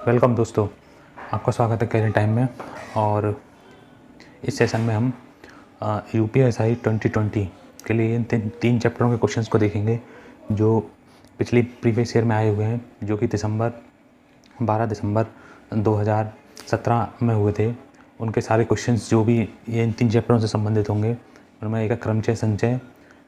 Welcome दोस्तों, आपका स्वागत है कैरियर टाइम में। और इस सेशन में हम यूपीएसआई 2020 के लिए इन तीन चैप्टरों के क्वेश्चंस को देखेंगे जो पिछली प्रीवियस ईयर में आए हुए हैं, जो कि 12 दिसंबर 2017 में हुए थे। उनके सारे क्वेश्चंस जो भी ये इन तीन चैप्टरों से संबंधित होंगे, उनमें एक है क्रमचय संचय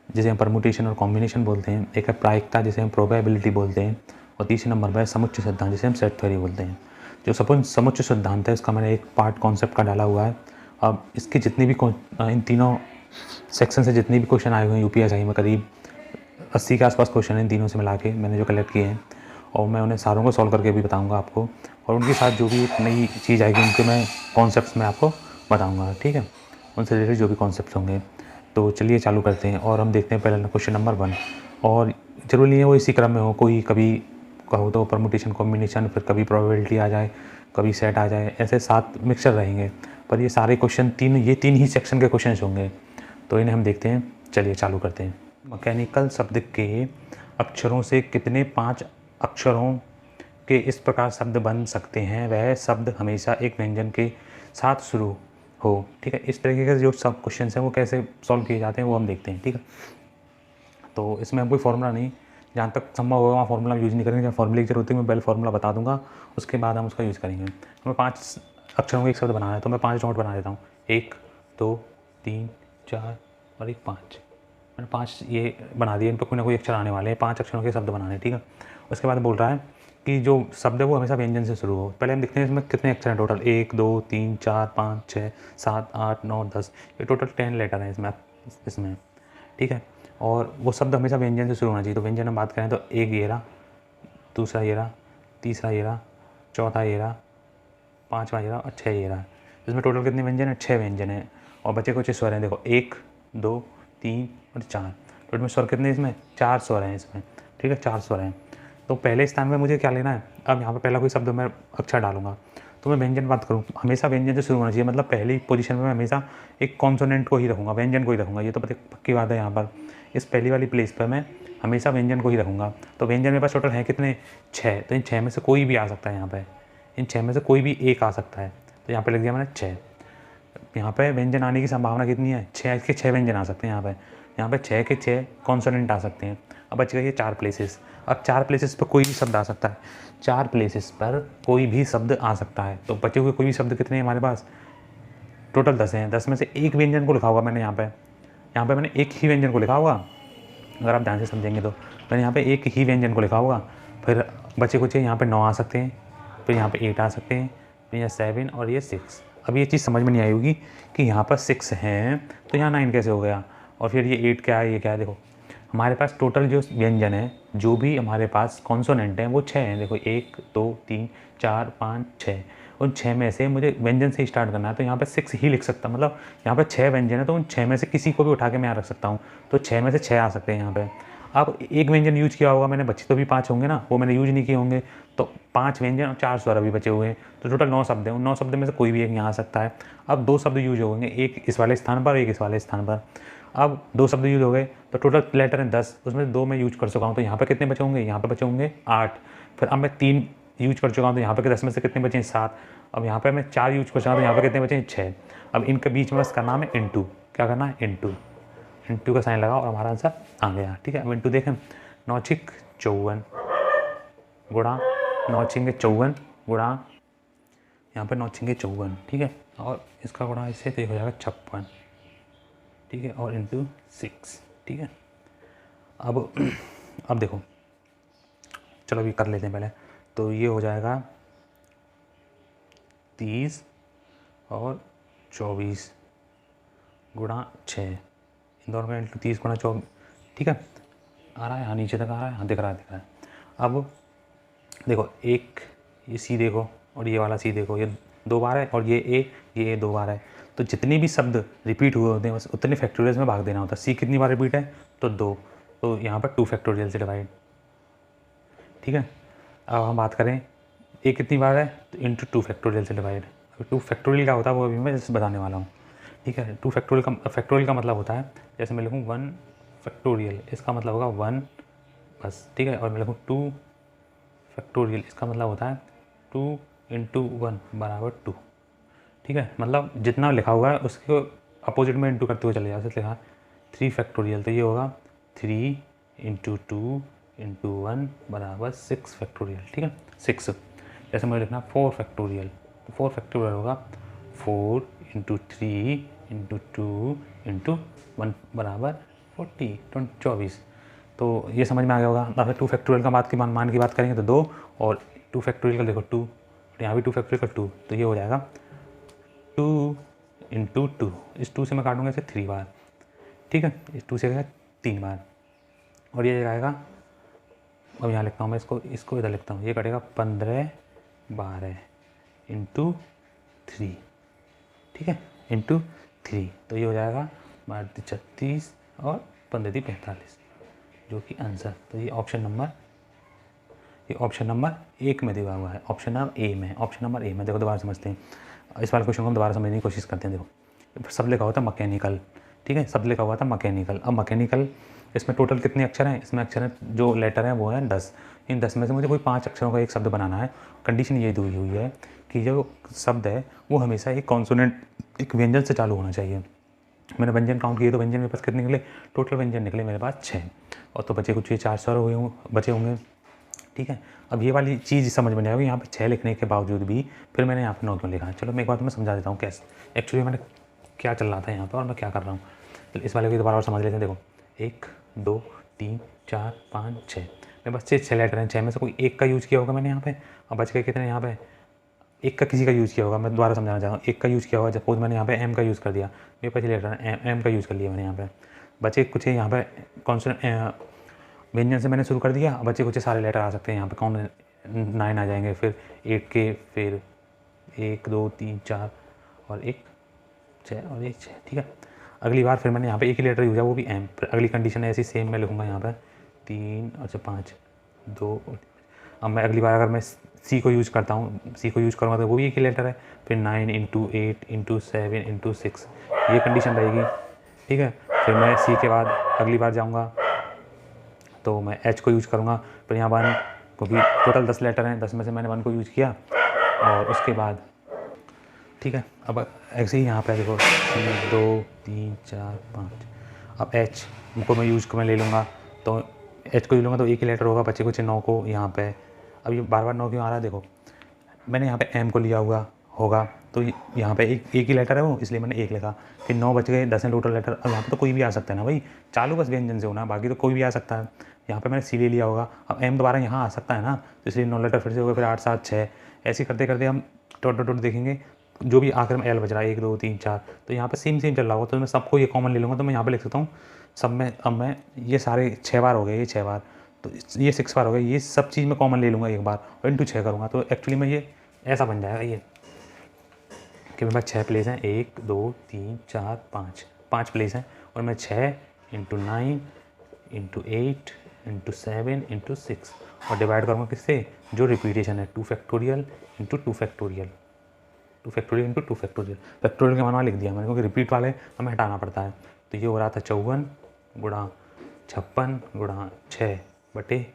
जिसे हम परमुटेशन और कॉम्बिनेशन बोलते हैं, एक है प्रायिकता जिसे हम प्रोबेबिलिटी बोलते हैं, और तीसरे नंबर पर समुच्चय सिद्धांत जिसे हम सेट थ्योरी बोलते हैं। जो समुच्चय सिद्धांत है इसका मैंने एक पार्ट कॉन्सेप्ट का डाला हुआ है। अब इसके जितनी भी इन तीनों सेक्शन से जितने भी क्वेश्चन आए हुए हैं यूपीएसआई में, करीब 80 के आसपास क्वेश्चन हैं इन तीनों से मिला के मैंने जो कलेक्ट किए हैं, और मैं उन्हें सारों को सॉल्व करके भी बताऊंगा आपको। और उनके साथ जो भी एक नई चीज़ आएगी उनके मैं कॉन्सेप्ट्स में आपको बताऊंगा, ठीक है, उनसे रिलेटेड जो भी कॉन्सेप्ट्स होंगे। तो चलिए चालू करते हैं और हम देखते हैं पहले क्वेश्चन नंबर 1। और ज़रूरी नहीं है वो इसी क्रम में हो, कोई कभी कहो तो परमुटेशन कॉम्बिनेशन, फिर कभी प्रोबेबिलिटी आ जाए, कभी सेट आ जाए, ऐसे 7 मिक्सचर रहेंगे। पर ये सारे क्वेश्चन तीन ही सेक्शन के क्वेश्चन होंगे, तो इन्हें हम देखते हैं। चलिए चालू करते हैं। मैकेनिकल शब्द के अक्षरों से कितने 5 अक्षरों के इस प्रकार शब्द बन सकते हैं, वह शब्द हमेशा एक व्यंजन के साथ शुरू हो, ठीक है। इस तरीके के जो सब क्वेश्चन हैं वो कैसे सॉल्व किए जाते हैं वो हम देखते हैं, ठीक है। तो इसमें हम कोई फॉर्मूला नहीं, जहाँ तक संभव होगा वहाँ फार्मूला यूज़ नहीं करेंगे। जहाँ फार्मूले की जरूरत है मैं पहले फार्मूला बता दूंगा, उसके बाद हम उसका यूज़ करेंगे। हमें 5 अक्षरों का एक शब्द बनाना है, तो मैं 5 नोट बना देता हूँ। 1 2 3 4 और एक 5। मैंने 5 ये बना दिए, इन पर कोई ना कोई अक्षर आने वाले हैं। 5 अक्षरों के शब्द बनाने, ठीक है। उसके बाद बोल रहा है कि जो शब्द है वो हमेशा व्यंजन से शुरू हो। पहले हम देखते हैं इसमें कितने अक्षर हैं टोटल। 1 2 3 4 5 6 7 8 9 10, ये टोटल 10 लेटर हैं इसमें, ठीक है। और वो शब्द हमेशा व्यंजन से शुरू होना चाहिए। तो व्यंजन हम बात करें तो एक ये रहा, दूसरा ये रहा, तीसरा ये रहा, चौथा ये रहा, पाँचवा ये रहा और 6 ये रहा। इसमें टोटल कितने व्यंजन हैं? 6 व्यंजन हैं। और बचे कुछ स्वर हैं, देखो 1 2 3 और 4। टोटल में स्वर कितने इसमें? 4 स्वर हैं इसमें, ठीक है, 4 स्वर हैं। तो पहले स्थान में मुझे क्या लेना है? अब यहाँ पर पहला कोई शब्द मैं अक्षर डालूंगा, तो मैं व्यंजन बात करूँ, हमेशा व्यंजन से शुरू होना चाहिए। मतलब पहली पोजीशन में मैं हमेशा एक कॉन्सोनेंट को ही रखूँगा, व्यंजन को ही रखूँगा। ये तो पक्की बात है। यहाँ पर इस पहली वाली प्लेस पर मैं हमेशा व्यंजन को ही रखूँगा। तो व्यंजन मेरे पास टोटल है कितने? 6। तो इन 6 में से कोई भी आ सकता है। यहाँ पर इन 6 में से कोई भी एक आ सकता है, तो यहाँ पर लिख दिया मैंने 6। यहाँ पे व्यंजन आने की संभावना कितनी है? 6 के 6 व्यंजन आ सकते हैं यहाँ पे 6 के 6 कॉन्सोनेंट आ सकते हैं। अब बच गई ये 4 प्लेसेस। अब 4 प्लेसेस पर कोई भी शब्द आ सकता है, 4 प्लेसेस पर कोई भी शब्द आ सकता है। तो बचे हुए कोई भी शब्द कितने हैं हमारे पास? टोटल 10 हैं। 10 में से एक व्यंजन को लिखा होगा मैंने यहाँ पे मैंने एक ही व्यंजन को लिखा होगा। अगर आप ध्यान से समझेंगे तो मैंने यहाँ पे एक ही व्यंजन को लिखा होगा। फिर बचे कुछ यहाँ पे 9 आ सकते हैं, फिर यहाँ पे 8 आ सकते हैं, फिर यहाँ 7 और ये 6। अब ये चीज़ समझ में नहीं आई होगी कि यहाँ पर 6 हैं तो यहाँ 9 कैसे हो गया, और फिर ये 8 क्या है, ये क्या है। देखो हमारे पास टोटल जो व्यंजन है, जो भी हमारे पास कॉन्सोनेंट हैं, वो 6 हैं। देखो 1 2 3 4 5 6। उन 6 में से मुझे व्यंजन से स्टार्ट करना है, तो यहाँ पे 6 ही लिख सकता, मतलब यहाँ पे 6 व्यंजन है, तो उन 6 में से किसी को भी उठा के मैं यहाँ रख सकता हूँ। तो 6 में से 6 आ सकते हैं यहाँ पे। अब एक व्यंजन यूज किया होगा मैंने, बच्चे तो भी 5 होंगे ना, वो मैंने यूज नहीं किए होंगे। तो 5 व्यंजन और 4 स्वर अभी बचे हुए हैं, तो टोटल 9 शब्द हैं। उन 9 शब्द में से कोई भी एक यहाँ आ सकता है। अब 2 शब्द यूज होंगे, एक इस वाले स्थान पर, एक इस वाले स्थान पर। अब 2 शब्द यूज हो गए, तो टोटल लेटर हैं 10, उसमें 2 मैं यूज कर चुका हूँ। तो यहाँ पर कितने बचे होंगे? यहाँ पर बचे होंगे 8। फिर अब मैं 3 यूज कर चुका हूँ, तो यहाँ पर 10 में से कितने बचे हैं? 7। अब यहाँ पर मैं 4 यूज कर चुका हूँ, तो यहाँ पर कितने बचे हैं? 6। अब इनके बीच में बस करना है इंटू। क्या करना है? इंटू का साइन लगा और हमारा आंसर आ गया, ठीक है। अब इंटू देखें, 9 छिक 54 गुणा 9 छिंगे 54 गुणा यहाँ पर 9 छिंगे 54, ठीक है। और इसका गुणा इससे तो हो जाएगा 56, ठीक है, और इंटू 6, ठीक है। अब देखो, चलो अभी कर लेते हैं पहले। तो ये हो जाएगा 30 और 24 गुणा 6, इन दोनों का इंटू 30 गुणा 24, ठीक है। आ रहा है? हाँ, नीचे तक आ रहा है, हाँ दिख रहा है। अब देखो एक ये सी देखो और ये वाला सी देखो, ये 2 बार है, और ये ए 2 बार है। तो जितने भी शब्द रिपीट हुए होते हैं बस उतने फैक्टोरियल में भाग देना होता है। सी कितनी बार रिपीट है? तो 2, तो यहाँ पर 2 फैक्टोरियल से डिवाइड, ठीक है। अब हम बात करें ए कितनी बार है, तो इंटू 2 फैक्टोरियल से डिवाइड। अब 2 फैक्टोरियल क्या होता है वो अभी मैं जैसे बताने वाला हूँ, ठीक है। 2 फैक्टोरियल का मतलब होता है, जैसे मैं लिखूँ 1 फैक्टोरियल, इसका मतलब होगा 1 बस, ठीक है। और मैं लिखूँ 2 फैक्टोरियल, इसका मतलब होता है 2 इंटू 1 बराबर 2। ठीक है, मतलब जितना लिखा हुआ है उसके अपोजिट में इंटू करते हुए चले जाओ। जैसे लिखा 3 फैक्टोरियल, तो ये होगा 3 इंटू 2 इंटू 1 बराबर 6 फैक्टोरियल। ठीक है, 6। जैसे मुझे लिखना 4 फैक्टोरियल, तो 4 फैक्टोरियल होगा 4 इंटू 3 इंटू 2 इंटू 1 बराबर 24। तो ये समझ में आ गया होगा। अब 2 फैक्टोरियल का मान की बात करेंगे तो 2, और 2 फैक्टोरियल का देखो 2, यहाँ भी 2 फैक्टोरियल का 2, तो ये हो जाएगा 2 इंटू 2। इस 2 से मैं काटूंगा इसे 3 बार। ठीक है, इस 2 से गया 3 बार, और ये आएगा, अब यहाँ लिखता हूँ मैं इसको इधर लिखता हूँ, ये कटेगा 15 12 इंटू 3। ठीक है, इंटू 3, तो ये हो जाएगा 12 36 और 15 45, जो कि आंसर। तो ये ऑप्शन नंबर 1 में दिया हुआ है, ऑप्शन नंबर ए में। ऑप्शन नंबर ए में देखो, दोबारा समझते हैं इस वाले क्वेश्चन को, हम दोबारा समझने की कोशिश करते हैं। देखो सब लिखा हुआ था मैकेनिकल, ठीक है, सब लिखा हुआ था मैकेनिकल। अब मैकेनिकल, इसमें टोटल कितने अक्षर हैं? इसमें अक्षर हैं, जो लेटर हैं वो हैं 10। इन 10 में से मुझे कोई 5 अक्षरों का एक शब्द बनाना है। कंडीशन ये दी हुई है कि जो शब्द है वो हमेशा एक कॉन्सोनेंट, एक व्यंजन से चालू होना चाहिए। मैंने व्यंजन काउंट किए तो व्यंजन मेरे पास कितने निकले? टोटल व्यंजन निकले मेरे पास 6, और तो बचे कुछ ये 4 स्वर हुए बचे होंगे। ठीक है, अब ये वाली चीज़ समझ में नहीं आएगी। यहाँ पे 6 लिखने के बावजूद भी फिर मैंने यहाँ पे 9 क्यों लिखा है? चलो मैं एक बार तुम्हें समझा देता हूँ कैसे एक्चुअली मैंने क्या चल रहा था यहाँ पर और मैं क्या कर रहा हूँ। तो इस वाले को दोबारा और समझ लेते हैं। देखो 1 2 3 4 5 6, मेरे पास 6 लेटर हैं। 6 में से कोई एक का यूज़ किया होगा मैंने यहाँ पे, अब बच गए कितने यहाँ पे? एक का किसी का यूज़ किया होगा। मैं दोबारा समझाना चाहता हूँ, एक का यूज़ किया होगा। सपोज मैंने यहाँ पे एम का यूज़ कर दिया, मेरे पास लेटर एम का यूज़ कर लिया मैंने यहाँ पे। बचे कुछ यहाँ पे कॉन्सोनेंट व्यंजन से मैंने शुरू कर दिया, बचे कुछ सारे लेटर आ सकते हैं यहाँ पे। कौन 9 आ जाएंगे, फिर 8 के, फिर 1 2 3 4 और 1 6 और 1 6। ठीक है, अगली बार फिर मैंने यहाँ पे एक ही लेटर यूज़ है, वो भी एम। अगली कंडीशन ऐसी सेम मैं लिखूँगा यहाँ पर 3 और 5 2। अब मैं अगली बार अगर मैं सी को यूज़ करता हूँ, सी को यूज़ करूँगा तो वो भी एक ही लेटर है, फिर 9 इंटू 8 इंटू 7 इंटू 6, ये कंडीशन रहेगी। ठीक है, फिर मैं सी के बाद अगली बार जाऊँगा तो मैं एच को यूज़ करूँगा, फिर यहाँ 1, क्योंकि टोटल 10 लेटर हैं, 10 में से मैंने 1 को यूज़ किया, और उसके बाद ठीक है। अब ऐसे ही यहाँ पे देखो 2 3 4 5, अब एच को मैं यूज़ को मैं ले लूँगा, तो एच को ले लूँगा तो एक ही लेटर होगा, बच्चे कुछ 9 को यहाँ पे। अब ये बार बार 9 क्यों आ रहा है? देखो मैंने यहाँ पे एम को लिया हुआ होगा, तो यहाँ पे एक ही लेटर है वो, इसलिए मैंने 1 लिखा। फिर 9 बच गए, 10 है टोटल लेटर। अब यहाँ पे तो कोई भी आ सकता है ना भाई, चालू बस व्यंजन से होना, बाकी तो कोई भी आ सकता है। यहाँ पे मैंने सी ले लिया होगा, अब एम दोबारा यहाँ आ सकता है ना, तो इसलिए 9 लेटर फिर से हो गए, फिर 8 7 6, ऐसे करते करते हम टोट देखेंगे जो भी आखिर में एल बच रहा है 1 2 3 4, तो यहाँ पे सेम चल रहा होगा, तो मैं सबको ये कॉमन ले लूँगा, तो मैं यहाँ पे लिख सकता हूँ सब में। अब मैं ये सारे 6 बार हो गए, ये 6 बार, तो ये 6 बार हो गए, ये सब चीज़ मैं कॉमन ले लूँगा एक बार और इंटू 6 करूँगा, तो एक्चुअली में ये ऐसा बन जाएगा ये कि मेरे पास 6 प्लेस हैं, 1 2 3 4 5 प्लेस हैं, और मैं 6 इंटू 9 इंटू 8 इंटू 7 इंटू 6 और डिवाइड करूँगा किससे? जो रिपीटेशन है, 2 factorial into 2 factorial, 2 factorial into 2 factorial. Factorial के मान लिख दिया मैंने, क्योंकि रिपीट वाले हमें हटाना पड़ता है। तो ये हो रहा था 54 गुणा 56 गुणा 6 बटे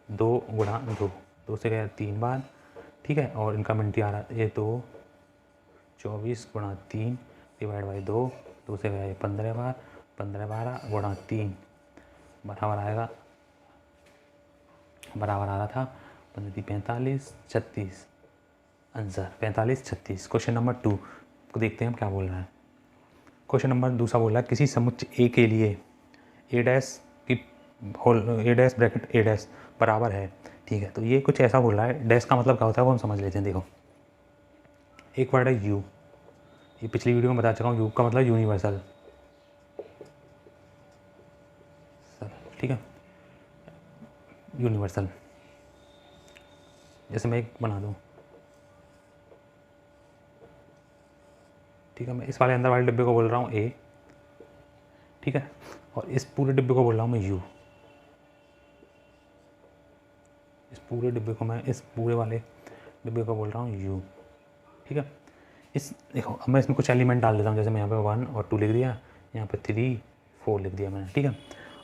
2 गुणा 2, 2 से गया 3 बार। ठीक है, और इनका मिनटी आ रहा है ये 2 24 गुणा 3 डिवाइड बाई 2, 2 से गया ये 15 बार, 15 12 गुणा 3 बराबर आएगा, बराबर आ रहा था 15 45 36, आंसर 45 36। क्वेश्चन नंबर 2 को देखते हैं हम क्या बोल रहा है। क्वेश्चन नंबर दूसरा बोल रहा है किसी समुच्चय ए के लिए ए डैश की होल ए डैश ब्रैकेट ए डैश बराबर है। ठीक है, तो ये कुछ ऐसा बोल रहा है, डैश का मतलब क्या होता है वो हम समझ लेते हैं। देखो एक वर्ड है यू, ये पिछली वीडियो में बता चुका हूँ, यू का मतलब यूनिवर्सल। ठीक है, यूनिवर्सल, जैसे मैं एक बना दूँ, ठीक है, मैं इस वाले अंदर वाले डिब्बे को बोल रहा हूँ ए, ठीक है, और इस पूरे डिब्बे को बोल रहा हूँ मैं यू। इस पूरे डिब्बे को मैं, इस पूरे वाले डिब्बे को बोल रहा हूँ यू। ठीक है, इस देखो अब मैं इसमें कुछ एलिमेंट डाल देता हूँ, जैसे मैं यहाँ पे 1 और 2 लिख दिया, यहाँ पे 3 4 लिख दिया मैंने। ठीक है,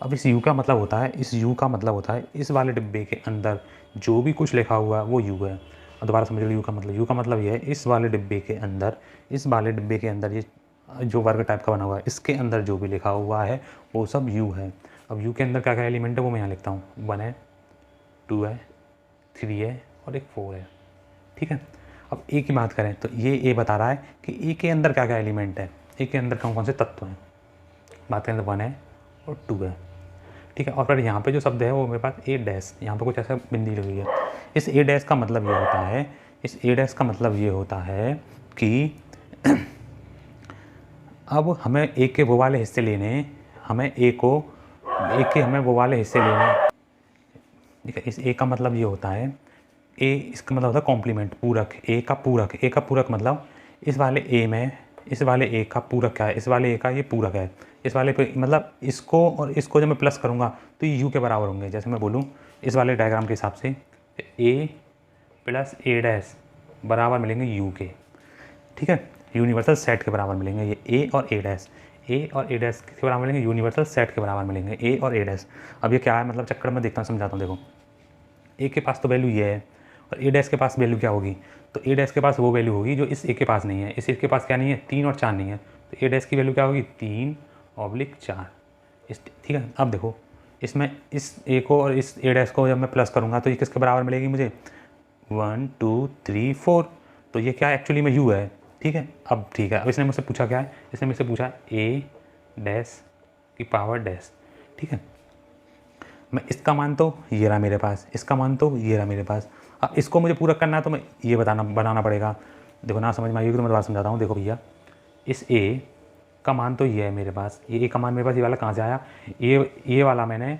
अब इस यू का मतलब होता है, इस यू का मतलब होता है इस वाले डिब्बे के अंदर जो भी कुछ लिखा हुआ है वो यू है। दोबारा समझ लो यू का मतलब ये है इस वाले डिब्बे के अंदर ये जो वर्ग टाइप का बना हुआ है इसके अंदर जो भी लिखा हुआ है वो सब यू है। अब यू के अंदर क्या क्या एलिमेंट है वो मैं यहाँ लिखता हूँ, 1 है, 2 है, 3 है और एक 4 है। ठीक है, अब ए की बात करें तो ये ए बता रहा है कि ए के अंदर क्या क्या एलिमेंट है, ए के अंदर कौन कौन से तत्व हैं। बात करें तो 1 है और 2 है। ठीक है, और फिर यहाँ पे जो शब्द है वो मेरे पास ए डैश, यहाँ पे कुछ ऐसा बिंदी लगी है। इस ए डैश का मतलब ये होता है कि अब हमें ए के वो वाले हिस्से लेने हैं, हमें वो वाले हिस्से लेने हैं। ठीक है, इस ए का मतलब ये होता है, ए इसका मतलब होता है कॉम्प्लीमेंट, पूरक। ए का पूरक मतलब इस वाले ए का पूरक क्या है, इस वाले ए का ये पूरक है। इस वाले पे मतलब इसको और इसको जब मैं प्लस करूँगा तो ये यू के बराबर होंगे। जैसे मैं बोलूँ इस वाले डायग्राम के हिसाब से ए प्लस ए डैश बराबर मिलेंगे यू के। ठीक है, यूनिवर्सल सेट के बराबर मिलेंगे ये ए और ए डैश के बराबर मिलेंगे, यूनिवर्सल सेट के बराबर मिलेंगे ए और ए डैश। अब ये क्या है मतलब चक्कर में देखता हूँ, समझाता हूँ। देखो ए के पास तो वैल्यू ये है और ए डैश के पास वैल्यू क्या होगी, तो ए डैश के पास वो वैल्यू होगी जो इस ए के पास नहीं है। इस ए के पास क्या नहीं है, 3 और 4 नहीं है, तो ए डैश की वैल्यू क्या होगी 3/4। ठीक है, अब देखो इसमें इस ए को और इस ए डैश को जब मैं प्लस करूँगा तो ये किसके बराबर मिलेगी मुझे, 1 2 3 4। तो ये क्या एक्चुअली में यू है। ठीक है, अब ठीक है, अब इसने मुझसे पूछा क्या है, इसने मुझसे पूछा ए डैश की पावर डैश। ठीक है, मैं इसका मान तो ये रहा मेरे पास, इसका मान तो ये रहा मेरे पास। अब इसको मुझे पूरा करना है तो मैं ये बनाना पड़ेगा। देखो ना समझ में आएगी तो मैं दोबारा समझाता हूँ। देखो भैया, इस ए का मान तो ये है मेरे पास, ये ए का मान मेरे पास, ये वाला कहाँ से आया, ये वाला मैंने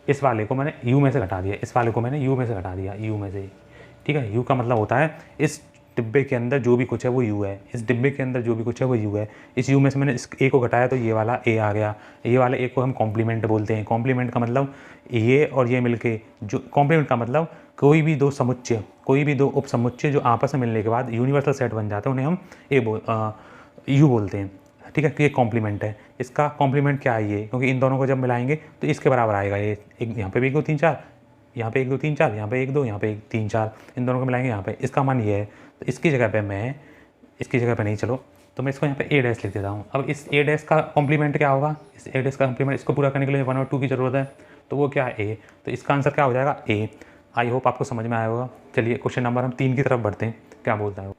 इस वाले को मैंने यू में से घटा दिया, इस वाले को मैंने यू में से घटा दिया, यू में से। ठीक है, यू का मतलब होता है इस डिब्बे के अंदर जो भी कुछ है वो यू है, इस डिब्बे के अंदर जो भी कुछ है वो यू है। इस यू में से मैंने इस ए को घटाया तो ये वाला ए आ गया। ये वाले ए को हम कॉम्प्लीमेंट बोलते हैं। कॉम्प्लीमेंट का मतलब ये और ये मिलके, जो कॉम्प्लीमेंट का मतलब कोई भी दो उप समुच्चय जो आपस में मिलने के बाद यूनिवर्सल सेट बन जाते हैं उन्हें हम यू बोलते हैं। ठीक है, कि ये कॉम्प्लीमेंट है। इसका कॉम्प्लीमेंट क्या है ये, क्योंकि इन दोनों को जब मिलाएंगे तो इसके बराबर आएगा ये। एक यहाँ पे भी 1 2 3 4, यहाँ पे 1 2 3 4, यहाँ पे 1 2, यहाँ पे 1 3 4, इन दोनों को मिलाएंगे यहाँ पे, इसका मान ये है। तो इसकी जगह पे नहीं, चलो तो मैं इसको यहाँ पे ए डैश लिख देता हूँ। अब इस ए डैश का कॉम्प्लीमेंट क्या होगा, इस ए डैश का कॉम्प्लीमेंट इसको पूरा करने के लिए 1 और 2 की ज़रूरत है, तो वो क्या है ए। तो इसका आंसर क्या हो जाएगा ए। आई होप आपको समझ में आया होगा। चलिए क्वेश्चन नंबर हम 3 की तरफ बढ़ते हैं, क्या बोलता है वो।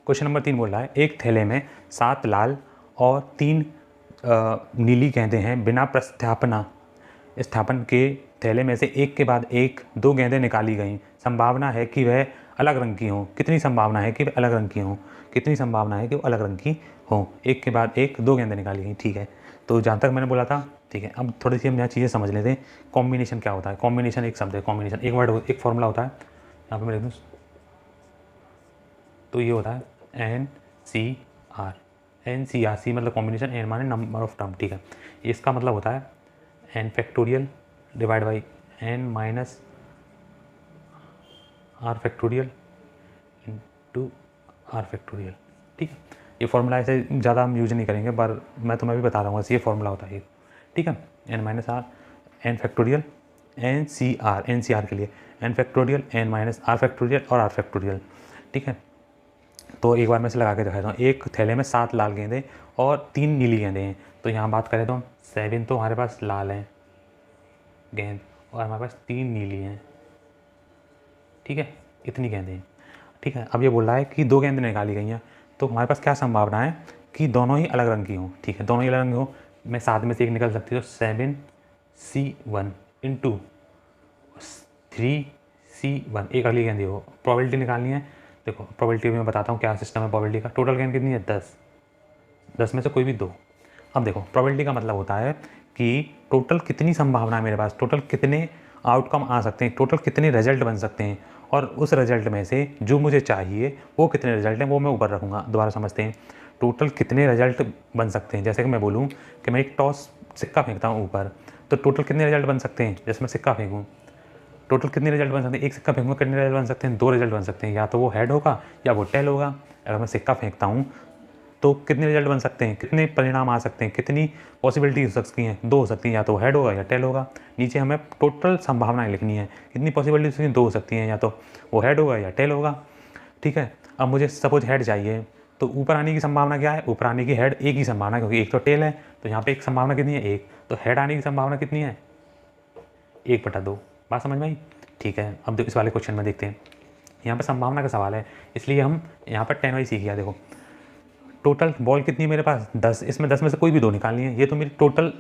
क्वेश्चन नंबर 3 बोल रहा है, एक थैले में 7 लाल और 3 नीली गेंदें हैं। बिना स्थापन के थैले में से एक के बाद एक 2 गेंदें निकाली गईं। संभावना है कि वह अलग रंग की हों। कितनी संभावना है कि वह अलग रंग की हों, एक के बाद एक 2 गेंदें निकाली गईं। ठीक है, तो जहाँ तक मैंने बोला था ठीक है। अब थोड़ी सी हम यहाँ चीज़ें समझ लेते हैं। कॉम्बिनेशन क्या होता है, कॉम्बिनेशन एक शब्द है, कॉम्बिनेशन एक वर्ड, एक फॉर्मूला होता है। यहाँ पे मैं लिख दूँ तो ये होता है NCR सी मतलब कॉम्बिनेशन, एन माने नंबर ऑफ टर्म। ठीक है, इसका मतलब होता है n factorial divide by n minus r factorial into r factorial. ठीक है, ये फॉर्मूला ऐसे ज़्यादा हम यूज नहीं करेंगे पर मैं तुम्हें भी बता रहा हूँ, ये फॉर्मूला होता है ये। ठीक है, n minus r n factorial NCR के लिए n factorial n minus r factorial और r फैक्टोरियल। ठीक है, तो एक बार मैं इसे लगा के दिखाता हूँ। एक थैले में 7 लाल गेंदें और 3 नीली गेंदें हैं। तो यहाँ बात करें तो 7 तो हमारे पास लाल हैं गेंद और हमारे पास 3 नीली हैं। ठीक है, इतनी गेंदें हैं। ठीक है, अब ये बोल रहा है कि 2 गेंदें निकाली गई हैं, तो हमारे पास क्या संभावना है कि दोनों ही अलग रंग की हों। ठीक है, दोनों ही अलग रंग की हों। मैं 7 में से एक निकल सकती है, तो 7C1 इंटू 3C1, एक अगली गेंद हो। प्रोबेबिलिटी निकालनी है। देखो प्रोबेबिलिटी में बताता हूँ क्या सिस्टम है प्रोबेबिलिटी का। टोटल गेंद कितनी है 10 में से कोई भी 2। अब देखो प्रोबेबिलिटी का मतलब होता है कि टोटल कितनी संभावना है मेरे पास, टोटल कितने आउटकम आ सकते हैं, टोटल कितने रिजल्ट बन सकते हैं, और उस रिजल्ट में से जो मुझे चाहिए वो कितने रिजल्ट हैं वो मैं ऊपर रखूँगा। दोबारा समझते हैं, टोटल कितने रिजल्ट बन सकते हैं। जैसे कि मैं बोलूँ कि मैं एक टॉस सिक्का फेंकता हूँ ऊपर, तो टोटल कितने रिजल्ट बन सकते हैं। जैसे मैं सिक्का फेंकूँ, टोटल कितने रिजल्ट बन सकते हैं, एक सिक्का फेंकूँगा कितने रिजल्ट बन सकते हैं, 2 रिजल्ट बन सकते हैं। या तो वो हेड होगा या वो टेल होगा। अगर मैं सिक्का फेंकता हूँ तो कितने रिजल्ट बन सकते हैं, कितने परिणाम आ सकते हैं, कितनी पॉसिबिलिटी हो सकती हैं, 2 हो सकती हैं, या तो हेड होगा या टेल होगा। नीचे हमें टोटल संभावनाएं लिखनी है, कितनी पॉसिबिलिटी हो सकती हैं, 2 हो सकती हैं, या तो वो हेड होगा या टेल होगा। ठीक है। अब मुझे सपोज हेड चाहिए, तो ऊपर आने की संभावना क्या है, ऊपर आने की हेड एक ही संभावना, क्योंकि एक तो टेल है, तो यहाँ पे एक संभावना कितनी है, एक, तो हेड आने की संभावना कितनी है, 1/2। बात समझ में आई? ठीक है। अब इस वाले क्वेश्चन में देखते हैं, यहाँ पर संभावना का सवाल है, इसलिए हम यहाँ पर 10y सीख गया। देखो टोटल बॉल कितनी है मेरे पास, 10, इसमें 10 में से कोई भी 2 निकालनी है, ये तो मेरी टोटल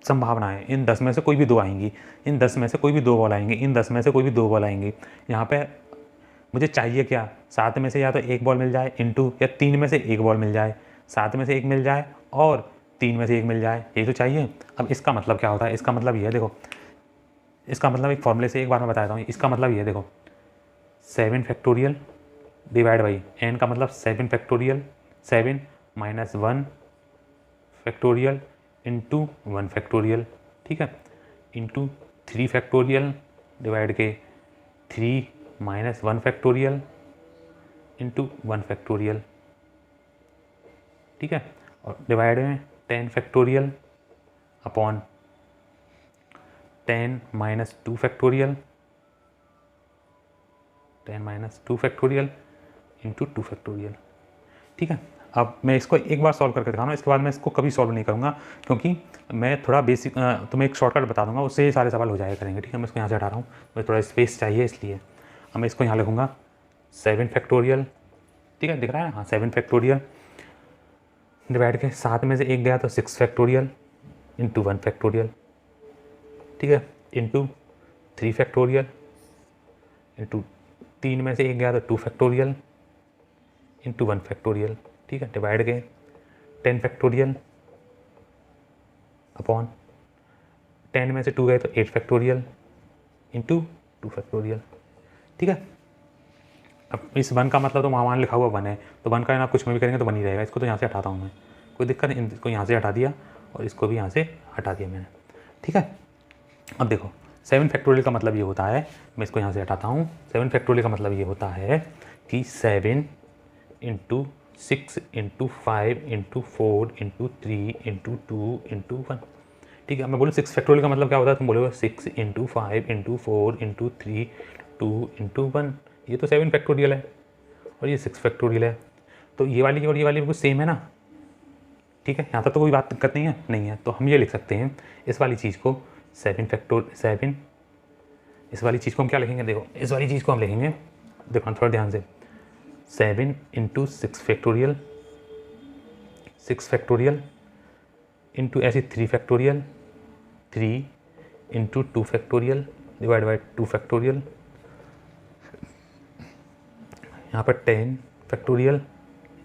संभावना है। इन 10 में से कोई भी 2 आएंगी, इन 10 में से कोई भी 2 बॉल आएंगी, इन 10 में से कोई भी 2 बॉल आएंगी। यहाँ पे मुझे चाहिए क्या, 7 में से या तो 1 बॉल मिल जाए इंटू, या 3 में से 1 बॉल मिल जाए, 7 में से 1 मिल जाए और 3 में से 1 मिल जाए, यही तो चाहिए। अब इसका मतलब क्या होता है, इसका मतलब ये है, देखो इसका मतलब एक फॉर्मूले से एक बार मैं बताता हूँ। इसका मतलब ये है, देखो 7 फैक्टोरियल डिवाइड बाई n का मतलब 7 factorial, 7 minus 1 factorial into 1 factorial, ठीक है, इंटू 3 फैक्टोरियल डिवाइड के 3 माइनस 1 फैक्टोरियल इंटू 1 फैक्टोरियल, ठीक है, और डिवाइड में 10 factorial upon 10 minus 2 factorial, 10 minus 2 factorial into 2 factorial, ठीक है। अब मैं इसको एक बार सॉल्व करके दिखाऊंगा, इसके बाद मैं इसको कभी सॉल्व नहीं करूँगा, क्योंकि मैं थोड़ा बेसिक तुम्हें एक शॉर्टकट बता दूंगा, उससे ये सारे सवाल हो जाया करेंगे, ठीक है। मैं इसको यहाँ से हटा रहा हूँ, मुझे थोड़ा स्पेस चाहिए, इसलिए अब मैं इसको यहाँ लिखूँगा 7 फैक्टोरियल, ठीक है, दिख रहा है हाँ, 7 फैक्टोरियल डिवाइड के 7 में से 1 गया तो 6 फैक्टोरियल इंटू 1 फैक्टोरियल, ठीक है, इंटू 3 फैक्टोरियल इंटू 3 में से 1 गया तो 2 फैक्टोरियल इंटू 1 फैक्टोरियल, ठीक है, डिवाइड के 10 फैक्टोरियल अपॉन 10 में से 2 गए तो 8 फैक्टोरियल इंटू 2 फैक्टोरियल, ठीक है। अब इस 1 का मतलब तो वहाँ लिखा हुआ 1 है, तो 1 का ना कुछ में भी करेंगे तो 1 ही रहेगा। इसको तो यहाँ से हटाता हूँ मैं, कोई दिक्कत नहीं, इसको यहाँ से हटा दिया और इसको भी यहाँ से हटा दिया मैंने, ठीक है। अब देखो 7 फैक्टोरियल का मतलब ये होता है, मैं इसको यहाँ से हटाता हूँ, 7 फैक्टोरियल का मतलब ये होता है कि 7 into 6 into 5 into 4 into 3 into 2 into 1, ठीक है। मैं बोलूँ 6 फैक्टोरियल का मतलब क्या होता है, तुम बोलोगे 6 इंटू 5 इंटू 4 इंटू 3 2 इंटू 1, ये तो 7 फैक्टोरियल है और ये 6 फैक्टोरियल है, तो ये वाली और ये वाली बिल्कुल सेम है ना, ठीक है। यहाँ तक तो कोई बात दिक्कत नहीं है, तो हम ये लिख सकते हैं इस वाली चीज़ को 7, इस वाली चीज़ को हम क्या लिखेंगे, देखो इस वाली चीज़ को हम लिखेंगे, देखो थोड़ा ध्यान से, 7 इंटू 6 फैक्टोरियल, 6 फैक्टोरियल इंटू ऐसे 3 factorial, 3 into 2 factorial divide by 2 factorial, यहाँ पर 10 factorial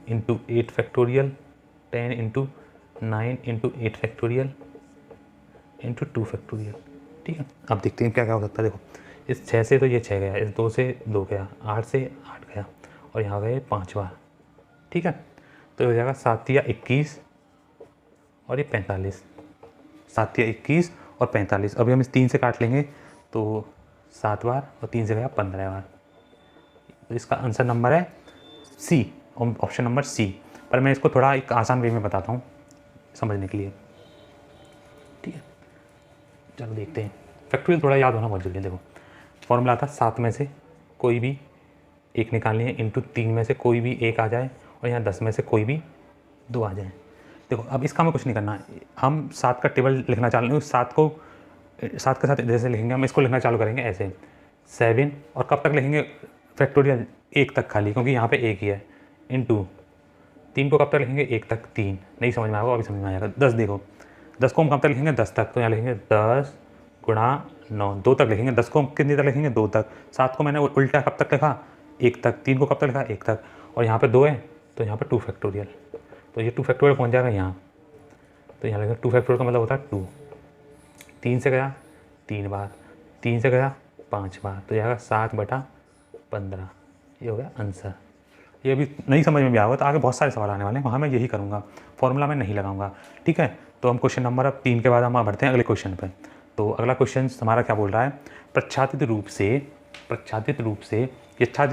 into 8 factorial, 10 into 9 into 8 factorial into 2 factorial, ठीक है। अब देखते हैं क्या क्या हो सकता है। देखो इस 6 से तो ये 6 गया, इस 2 से 2 गया, 8 से 8 गया और यहाँ गए 5 बार, ठीक है। तो हो जाएगा 7 या 21 और ये 45, 7 या 21 और 45। अभी हम इस 3 से काट लेंगे तो 7 बार और 3 से गया 15 बार, तो इसका आंसर नंबर है सी, ऑप्शन नंबर सी। पर मैं इसको थोड़ा एक आसान वे में बताता हूँ समझने के लिए, ठीक है। चलो देखते हैं, फैक्टोरियल थोड़ा याद होना बहुत जल्दी है। देखो फॉर्मूला था 7 में से कोई भी 1 निकालनी है इंटू 3 में से कोई भी 1 आ जाए और यहाँ 10 में से कोई भी 2 आ जाए। देखो अब इसका हमें कुछ नहीं करना है, हम 7 का टेबल लिखना चालू हैं, 7 को 7 के साथ जैसे लिखेंगे हम इसको लिखना चालू करेंगे ऐसे 7, और कब तक लिखेंगे फैक्टोरियल 1 तक खाली, क्योंकि यहाँ पे 1 ही है, इंटू 3 को कब तक लिखेंगे 1 तक, 3 नहीं समझ में आएगा, अभी समझ में आएगा। 10 देखो 10 को हम कब तक लिखेंगे 10 तक, तो यहाँ लिखेंगे 10 गुणा 9, 2 तक लिखेंगे। 10 को हम कितनी तक लिखेंगे 2 तक। 7 को मैंने उल्टा कब तक लिखा 1 तक, 3 को कब तक लिखा 1 तक, और यहाँ पे 2 है तो यहाँ पे 2 फैक्टोरियल, तो ये 2 फैक्टोरियल पहुँच जाएगा यहाँ, तो यहाँ लिखेंगे 2 फैक्टोरियल का मतलब होता है 2, 3 से गया 3 बार, 3 से गया 5 बार, तो जाएगा 7/15, ये हो गया आंसर। ये अभी नहीं समझ में भी आएगा तो आगे बहुत सारे सवाल आने वाले हैं, वहाँ मैं यही करूँगा, फॉर्मूला में नहीं लगाऊंगा, ठीक है। तो हम क्वेश्चन नंबर अब 3 के बाद हम बढ़ते हैं अगले क्वेश्चन पर। तो अगला क्वेश्चन हमारा क्या बोल रहा है, प्रच्छादित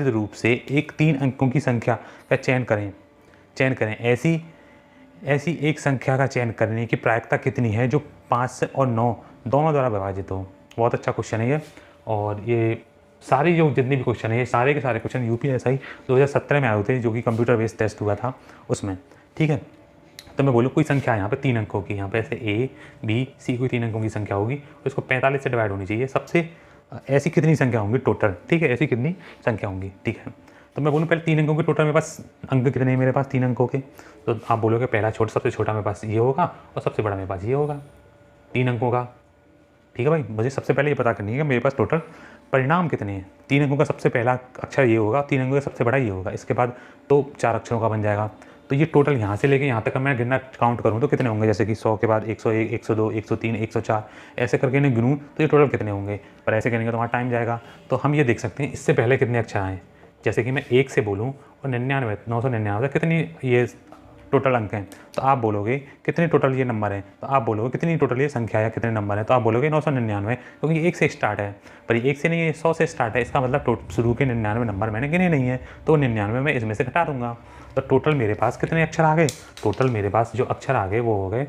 रूप से एक 3 अंकों की संख्या का चयन करें। ऐसी एक संख्या का चयन करने की प्रायिकता कितनी है जो 5 और 9 दोनों द्वारा विभाजित हो। बहुत अच्छा क्वेश्चन है ये, और ये सारी जो जितने भी क्वेश्चन है, ये सारे के सारे क्वेश्चन यूपीएसआई 2017 में आए होते हैं, जो कि कंप्यूटर बेस्ड टेस्ट हुआ था उसमें। ठीक है, तो मैं बोलूँ कोई संख्या यहाँ पे 3 अंकों की, यहाँ पे ऐसे ए बी सी कोई 3 अंकों की संख्या होगी, उसको 45 से डिवाइड होनी चाहिए। सबसे ऐसी कितनी संख्या होंगी टोटल, ठीक है, ऐसी कितनी संख्या होंगी, ठीक है। तो मैं बोलूँ पहले 3 अंकों के टोटल मेरे पास अंक कितने हैं, मेरे पास 3 अंकों के। तो आप बोलोगे पहला सबसे छोटा मेरे पास ये होगा और सबसे बड़ा मेरे पास ये होगा 3 अंकों का। ठीक है भाई, मुझे सबसे पहले ये पता करनी है कि मेरे पास टोटल परिणाम कितने हैं। 3 अंकों का सबसे पहला अक्षर ये होगा, 3 अंकों का सबसे बड़ा ये होगा, इसके बाद तो 4 अक्षरों का बन जाएगा। तो ये टोटल यहाँ से लेके यहाँ तक मैं गिनना काउंट करूँ तो कितने होंगे, जैसे कि 100 के बाद 101, 102, 103, 104 ऐसे करके इन्हें गिनूँ तो ये टोटल कितने होंगे। पर ऐसे करेंगे तो वहाँ टाइम जाएगा। तो हम ये देख सकते हैं इससे पहले कितने अक्षर आए। जैसे कि मैं 1 से बोलूँ और 99 999 कितनी ये टोटल अंक हैं, तो आप बोलोगे कितने टोटल ये नंबर हैं, तो आप बोलोगे कितनी टोटल ये संख्या है, कितने नंबर हैं, तो आप बोलोगे 999, क्योंकि ये 1 से स्टार्ट है। पर ये 1 से नहीं है, 100 से स्टार्ट है। इसका मतलब शुरू के 99 नंबर मैंने गिने नहीं है, तो 99 मैं इसमें से घटा दूंगा। तो टोटल मेरे पास कितने अक्षर आ गए, टोटल मेरे पास जो अक्षर आ गए वो हो गए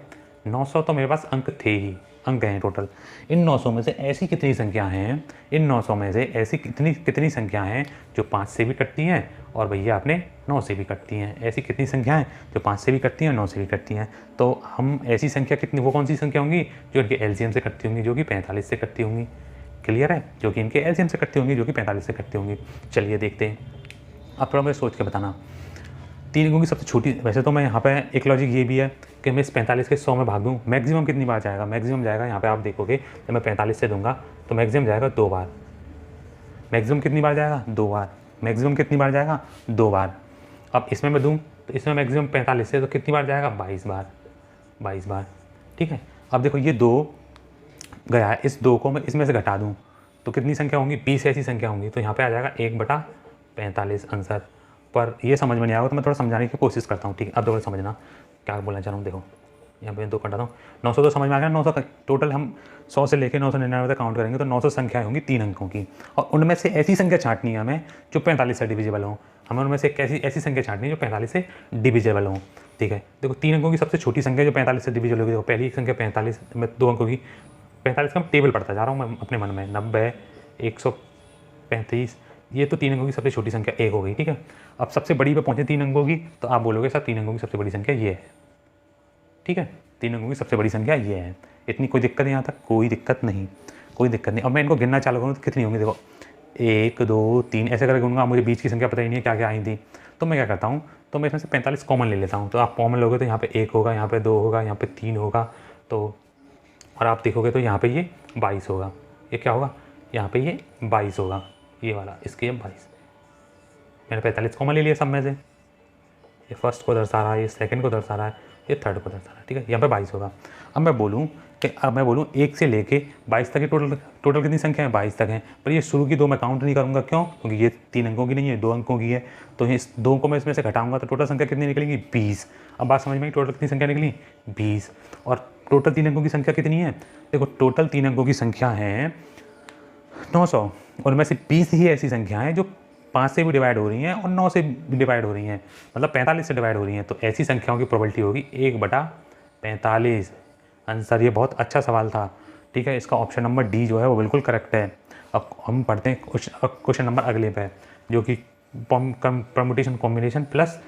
900। तो मेरे पास अंक थे ही, अंक हैं टोटल। इन 900 में से ऐसी कितनी संख्या हैं, इन 900 में से ऐसी कितनी संख्या हैं जो 5 से भी कटती हैं और भैया अपने 9 से भी कटती हैं। ऐसी कितनी संख्या हैं जो 5 से भी कटती हैं और 9 से भी कटती हैं। तो हम ऐसी संख्या कितनी, वो कौन सी संख्या होंगी जो इनके एलसीएम से कटती होंगी, जो कि 45 से कटती होंगी। क्लियर है, जो कि इनके एलसीएम से कटती होंगी, जो कि 45 से कटती होंगी। चलिए देखते हैं, अब थोड़ा मुझे सोच के बताना। 3 अंकों की सबसे छोटी, वैसे तो मैं यहाँ पे एक लॉजिक ये भी है कि मैं इस 45 के 100 में भाग दूँ, मैक्सिमम कितनी बार जाएगा, मैक्सिमम जाएगा यहाँ पे आप देखोगे जब मैं 45 से दूंगा तो मैक्सिमम जाएगा 2 बार। मैक्सिमम कितनी बार जाएगा, 2 बार। मैक्सिमम कितनी बार जाएगा, 2 बार। अब इसमें मैं दूँ तो इसमें मैक्सिमम 45 से तो कितनी बार जाएगा, 22 बार, 22 बार। ठीक है, अब देखो ये 2 गया है, इस 2 को मैं इसमें से घटा दूँ तो कितनी संख्या होंगी, 20 ऐसी संख्या होंगी। तो यहाँ पे आ जाएगा 1/45 आंसर। पर ये समझ में नहीं आएगा तो मैं थोड़ा समझाने की कोशिश करता हूँ। ठीक है, अब थोड़ा समझना क्या बोलना चाह रहा हूँ। देखो यहाँ पे 2 घटाता हूँ, 900 तो समझ में आ गया। 900 टोटल हम 100 से लेकर 999 तक काउंट करेंगे तो 900 संख्याएँ होंगी 3 अंकों की, और उनमें से ऐसी संख्या छाँटनी है हमें जो 45 से डिविजिबल हो। हमें उनमें से ऐसी संख्या छाँटनी है जो 45 से डिविजिबल हो। ठीक है, देखो 3 अंकों की सबसे छोटी संख्या जो 45 से डिविजिबल होगी, देखो पहली संख्या 45 में 2 अंकों की, 45 का टेबल पढ़ता जा रहा हूँ मैं अपने मन में, 90, 135, ये तो 3 अंकों की सबसे छोटी संख्या 1 हो गई। ठीक है, अब सबसे बड़ी पे पहुँचे 3 अंकों की, तो आप बोलोगे सर 3 अंकों की सबसे बड़ी संख्या ये है। ठीक है, 3 अंकों की सबसे बड़ी संख्या ये है। इतनी कोई दिक्कत है यहाँ तक, कोई दिक्कत नहीं, कोई दिक्कत नहीं। अब मैं इनको गिनना चालू करूँ तो कितनी होंगी, देखो 1 2 3 ऐसे करके गिनूंगा, मुझे बीच की संख्या पता ही नहीं है क्या क्या आई थी। तो मैं क्या करता हूँ, तो मैं इसमें से 45 कॉमन ले लेता हूँ। तो आप कॉमन लोगे तो यहाँ पे 1 होगा, यहाँ पे 2 होगा, यहाँ पे 3 होगा, तो और आप देखोगे तो यहाँ पे ये 22 होगा। ये क्या होगा, यहाँ पे ये 22 होगा, ये वाला, इसके ये 22। मैंने 45 कॉमन ले लिया सब में से। ये फर्स्ट को दर्शा रहा है, ये सेकंड को दर्शा रहा है, ये थर्ड को दर्शा रहा है। ठीक है, यहाँ पे 22 होगा। अब मैं बोलूँ 1 से लेके 22 तक की टोटल कितनी संख्या है, 22 तक है। पर ये शुरू की 2 मैं काउंट नहीं करूँगा, क्यों, क्योंकि ये 3 अंकों की नहीं है, 2 अंकों की है। तो इस 2 को मैं इसमें से घटाऊंगा तो टोटल संख्या कितनी निकलेगी, 20। अब बात समझ में आई, टोटल कितनी संख्या निकली, 20। और टोटल 3 अंकों की संख्या कितनी है, देखो टोटल 3 अंकों की संख्या है 900, और में से 20 ही ऐसी संख्या है जो 5 से भी डिवाइड हो रही हैं और 9 से भी डिवाइड हो रही हैं, मतलब 45 से डिवाइड हो रही हैं। तो ऐसी संख्याओं की प्रोबेबिलिटी होगी 1/45। आंसर, ये बहुत अच्छा सवाल था। ठीक है, इसका ऑप्शन नंबर डी जो है वो बिल्कुल करेक्ट है। अब हम पढ़ते हैं क्वेश्चन नंबर अगले पे, जो कि परमुटेशन कॉम्बिनेशन प्लस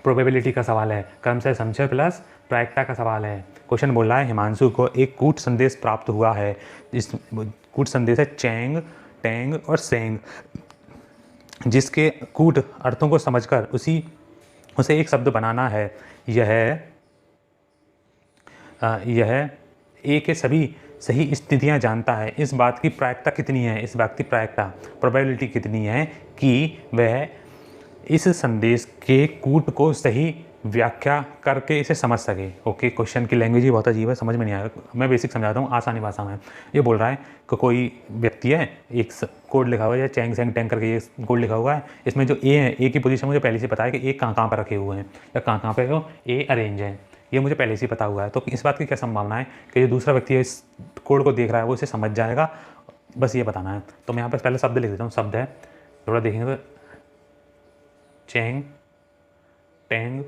प्रोबेबिलिटी का सवाल है, क्रमशः संचय प्लस प्रायिकता का सवाल है। क्वेश्चन बोल रहा है हिमांशु को एक कूट संदेश प्राप्त हुआ है। इस कूट संदेश है चैंग, टैंग और सेंग, जिसके कूट अर्थों को समझकर उसे एक शब्द बनाना है। यह ए के सभी सही स्थितियां जानता है। इस बात की प्रायिकता कितनी है, इस बात की प्रायिकता प्रोबेबिलिटी कितनी है कि वह इस संदेश के कूट को सही व्याख्या करके इसे समझ सके। ओके, क्वेश्चन की लैंग्वेज ही बहुत अजीब है, समझ में नहीं आएगा। मैं बेसिक समझाता हूँ आसानी भाषा में। ये बोल रहा है कि कोई व्यक्ति है, एक कोड लिखा हुआ है, चैंग सेंग टैंग करके ये कोड लिखा हुआ है। इसमें जो ए है, ए की पोजीशन मुझे पहले से पता है कि ए कहाँ पर रखे हुए हैं या कहाँ पे वो ए अरेंज है, ये मुझे पहले से पता हुआ है। तो इस बात की क्या संभावना है कि जो दूसरा व्यक्ति है इस कोड को देख रहा है वो इसे समझ जाएगा, बस ये बताना है। तो मैं यहाँ पर पहले शब्द लिख देता हूँ। शब्द है, थोड़ा देखेंगे तो चैंग, टैंग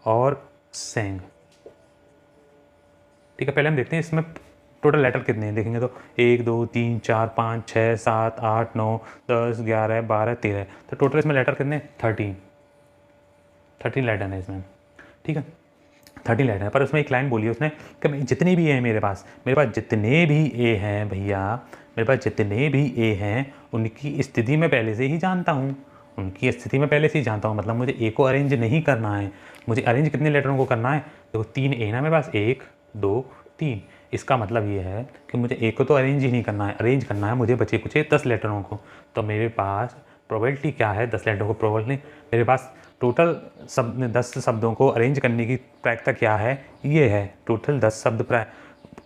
और सेंग। ठीक है, पहले हम देखते हैं इसमें टोटल लेटर कितने हैं देखेंगे तो 1 2 3 4 5 6 7 8 9 10 11 12 13, तो टोटल इसमें लेटर कितने 13 लेटर है इसमें, ठीक है 13 लेटर है। पर उसमें एक लाइन बोली है उसने कि जितने भी ए हैं मेरे पास जितने भी ए हैं भैया, मेरे पास जितने भी ए हैं उनकी स्थिति मैं पहले से ही जानता हूँ, उनकी स्थिति में पहले से ही जानता हूँ। मतलब मुझे ए को अरेंज नहीं करना है, मुझे अरेंज कितने लेटरों को करना है, देखो 3 ए ना मेरे पास 1 2 3। इसका मतलब ये है कि मुझे ए को तो अरेंज ही नहीं करना है, अरेंज करना है मुझे बचे कुचे 10 लेटरों को। तो मेरे पास प्रोबेबिलिटी क्या है 10 लेटरों को, प्रोबेबिलिटी मेरे पास टोटल 10 शब्दों को अरेंज करने की प्रायिकता क्या है, ये है टोटल 10 शब्द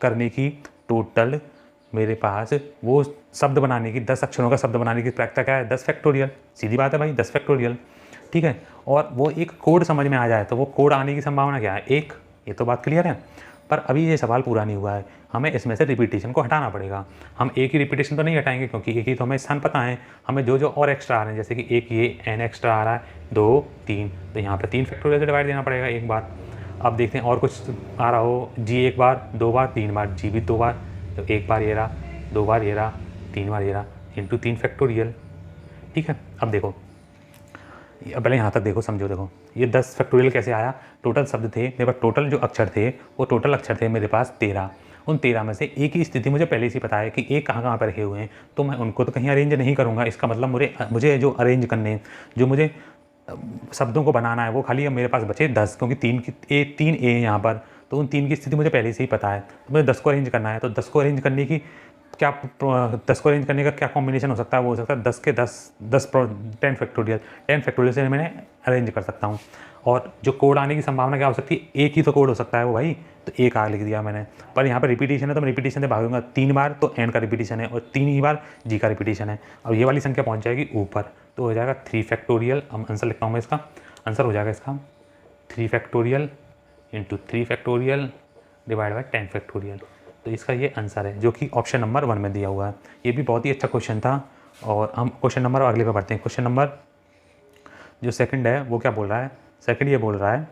करने की, टोटल मेरे पास वो शब्द बनाने की 10 अक्षरों का शब्द बनाने की प्रायिकता क्या है 10 फैक्टोरियल। सीधी बात है भाई 10 फैक्टोरियल, ठीक है। और वो एक कोड समझ में आ जाए तो वो कोड आने की संभावना क्या है 1, ये तो बात क्लियर है। पर अभी ये सवाल पूरा नहीं हुआ है, हमें इसमें से रिपीटेशन को हटाना पड़ेगा। हम एक ही रिपीटेशन तो नहीं हटाएंगे क्योंकि एक ही तो हमें स्थान पता है, हमें जो जो और एक्स्ट्रा आ रहे हैं जैसे कि एक ये एन एक्स्ट्रा आ रहा है 2 3, तो यहाँ पे 3 फैक्टोरियल से डिवाइड देना पड़ेगा एक बार। अब देखते हैं और कुछ आ रहा हो, जी 1 बार 2 बार 3 बार, जी भी 2 बार, तो 1 बार ये रहा 2 बार ये रहा 3 बार ये रहा इंटू 3 फैक्टोरियल, ठीक है। अब देखो पहले यहाँ तक देखो समझो, देखो ये 10 फैक्टोरियल कैसे आया, टोटल शब्द थे मेरे पास, टोटल जो अक्षर थे वो टोटल अक्षर थे मेरे पास 13। उन 13 में से एक ही स्थिति मुझे पहले से पता है कि एक कहाँ कहाँ पर रखे हुए हैं, तो मैं उनको तो कहीं अरेंज नहीं करूँगा। इसका मतलब मुझे जो अरेंज करने, जो मुझे शब्दों को बनाना है वो खाली अब मेरे पास बचे 10, क्योंकि 3 ए यहाँ पर, तो उन 3 की स्थिति मुझे पहले से ही पता है। तो मुझे 10 को अरेंज करना है, तो 10 को अरेंज करने की क्या 10 को अरेंज करने का क्या कॉम्बिनेशन हो सकता है, वो हो सकता है 10 के 10 10 फैक्टोरियल से मैंने अरेंज कर सकता हूँ। और जो कोड आने की संभावना क्या हो सकती है, एक ही तो कोड हो सकता है वो भाई, तो एक आग लिख दिया मैंने। पर यहाँ पर रिपीटेशन है तो मैं रिपीटेशन से भागूंगा 3 बार, तो एन का रिपीटेशन है और 3 ही बार जी का रिपीटेशन है। अब ये वाली संख्या पहुँच जाएगी ऊपर, तो हो जाएगा 3 फैक्टोरियल। अब आंसर लिखता हूँ मैं, इसका आंसर हो जाएगा इसका 3 factorial into 3 factorial divide by 10 factorial. तो इसका ये आंसर है जो कि ऑप्शन नंबर 1 में दिया हुआ है। ये भी बहुत ही अच्छा क्वेश्चन था। और हम क्वेश्चन नंबर अगले पे पढ़ते हैं। क्वेश्चन नंबर जो सेकंड है वो क्या बोल रहा है, सेकंड ये बोल रहा है,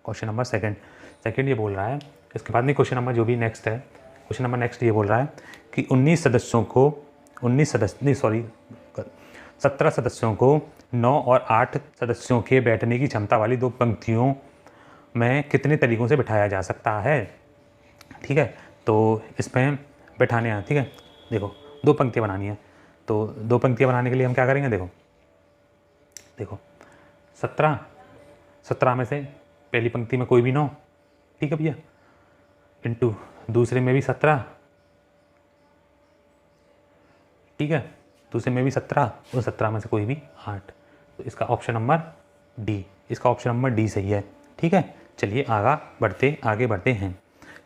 क्वेश्चन नंबर सेकंड ये बोल रहा है, इसके बाद नहीं क्वेश्चन नंबर जो भी नेक्स्ट है, क्वेश्चन नंबर नेक्स्ट ये बोल रहा है कि 17 सदस्यों को 9 और 8 सदस्यों के बैठने की क्षमता वाली 2 पंक्तियों में कितने तरीक़ों से बिठाया जा सकता है, ठीक है। तो इसमें बैठाने हैं, ठीक है। देखो 2 पंक्तियाँ बनानी है, तो 2 पंक्तियाँ बनाने के लिए हम क्या करेंगे, देखो 17 में से पहली पंक्ति में कोई भी 9, ठीक है भैया, इंटू दूसरे में भी 17, ठीक है, दूसरे में भी 17 और 17 में से कोई भी 8। तो इसका ऑप्शन नंबर डी, इसका ऑप्शन नंबर डी सही है, ठीक है। चलिए आगे बढ़ते हैं,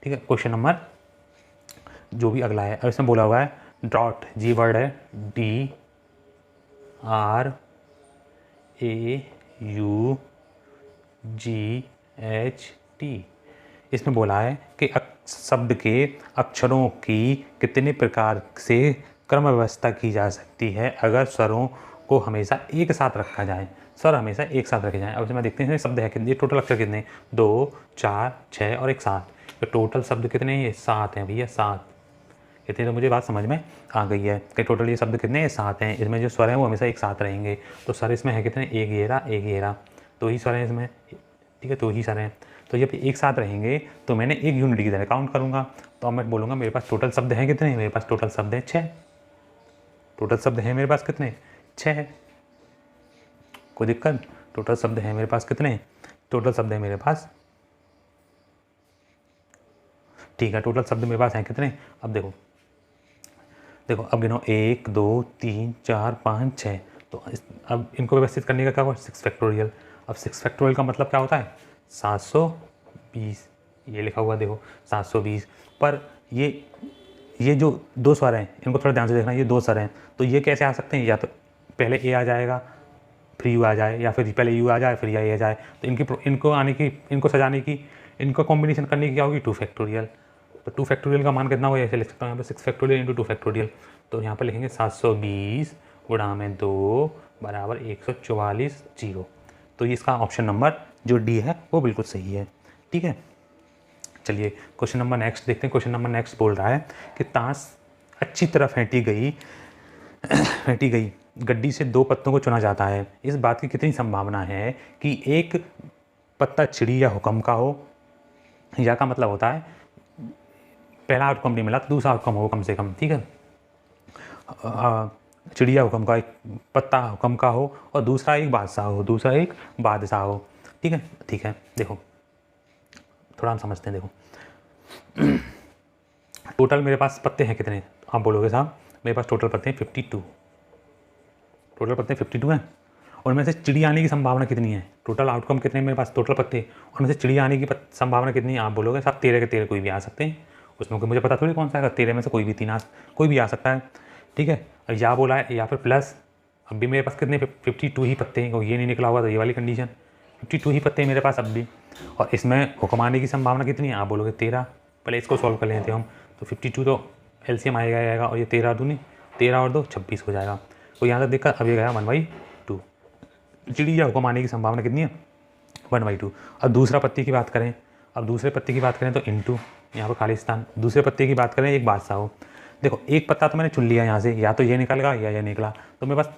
ठीक है। क्वेश्चन नंबर जो भी अगला है, अब इसमें बोला हुआ है डॉट, जी वर्ड है, DRAUGHT। इसमें बोला है कि शब्द के अक्षरों की कितने प्रकार से क्रम व्यवस्था की जा सकती है अगर स्वरों को हमेशा एक साथ रखा जाए, स्वर हमेशा एक साथ रखे जाएं। अब इसमें देखते हैं शब्द है कितने, टोटल अक्षर कितने, 2 4 6 और एक 7। तो टोटल शब्द कितने हैं, ये 7 हैं भैया, 7। इतनी तो मुझे बात समझ में आ गई है कि टोटल ये शब्द कितने हैं, 7 हैं। इसमें जो स्वर हैं वो हमेशा एक साथ रहेंगे। तो सर इसमें है कितने, एक ये रहा, 2 ही स्वर हैं इसमें, ठीक है, 2 ही स्वर हैं। तो जब एक साथ रहेंगे तो मैंने एक यूनिट की तरह काउंट करूँगा। तो अब मैं बोलूँगा मेरे पास टोटल शब्द हैं कितने, मेरे पास टोटल शब्द हैं 6। टोटल शब्द हैं मेरे पास कितने, 6। कोई दिक्कत, टोटल शब्द हैं मेरे पास कितने, टोटल शब्द हैं मेरे पास, ठीक है, टोटल शब्द मेरे पास हैं कितने। अब देखो अब गिनो 1 2 3 4 5 6। तो अब इनको व्यवस्थित करने का क्या हुआ, 6 फैक्टोरियल। अब 6 फैक्टोरियल का मतलब क्या होता है, 720। ये लिखा हुआ देखो 720। पर ये जो 2 स्वर हैं इनको थोड़ा ध्यान से देखना, ये 2 स्वर हैं तो ये कैसे आ सकते हैं, या तो पहले ए आ जाएगा फिर यू आ जाए, या फिर पहले यू आ जाए फिर ए आ जाए। तो इनको सजाने की, इनको कॉम्बिनेशन करने की क्या होगी, 2 फैक्टोरियल। तो 2 फैक्टोरियल का मान कितना हुआ, ऐसे लिख सकता हूँ यहाँ पे 6 फैक्टोरियल इंटू 2 फैक्टोरियल। तो यहाँ पर लिखेंगे 720 गुणा में 2 बराबर 144 0। तो ये इसका ऑप्शन नंबर जो डी है वो बिल्कुल सही है, ठीक है। चलिए क्वेश्चन नंबर नेक्स्ट देखते हैं। क्वेश्चन नंबर नेक्स्ट बोल रहा है कि ताश अच्छी तरह फेंटी गई गड्डी से 2 पत्तों को चुना जाता है। इस बात की कितनी संभावना है कि एक पत्ता चिड़ी या हुक्म का हो, या का मतलब होता है पहला आउटकम नहीं मिला तो दूसरा आउटकम हो कम से कम, ठीक है। चिड़िया हुक्म का, एक पत्ता हुक्म का हो और दूसरा एक बादशाह हो, ठीक है। देखो थोड़ा हम समझते हैं। देखो टोटल मेरे पास पत्ते हैं कितने, आप बोलोगे साहब मेरे पास टोटल पत्ते हैं 52, टोटल पत्ते 52 हैं। और उनमें से चिड़ी आने की संभावना कितनी है, टोटल आउटकम कितने मेरे पास टोटल पत्ते, और उनमें से चिड़ी आने की संभावना कितनी है, आप बोलोगे साहब 13 के 13 कोई भी आ सकते हैं। उसमें कोई मुझे पता थोड़ी कौन सा है, 13 में से कोई भी आ सकता है, ठीक है। और या बोला है या फिर प्लस, अब भी मेरे पास कितने 52 ही पत्ते हैं, ये नहीं निकला होगा तो ये वाली कंडीशन 52 ही पत्ते हैं मेरे पास अब भी। और इसमें हुक्म आने की संभावना कितनी है, आप बोलोगे 13। पहले इसको सॉल्व कर लेते हैं हम। तो 52 तो एलसीएम आएगा और ये 13 दूनी 13 और 2 26 हो जाएगा। तो यहाँ तक देखकर अब ये गया 1/2। चिड़ी या हुक्म आने की संभावना कितनी है 1/2। अब दूसरा पत्ती की बात करें, तो इंटू यहाँ पर खालिस्तान, दूसरे पत्ते की बात करें एक बादशाह हो। देखो एक पत्ता तो मैंने चुन लिया यहाँ से, या तो ये निकल गया या ये निकला, तो मेरे पास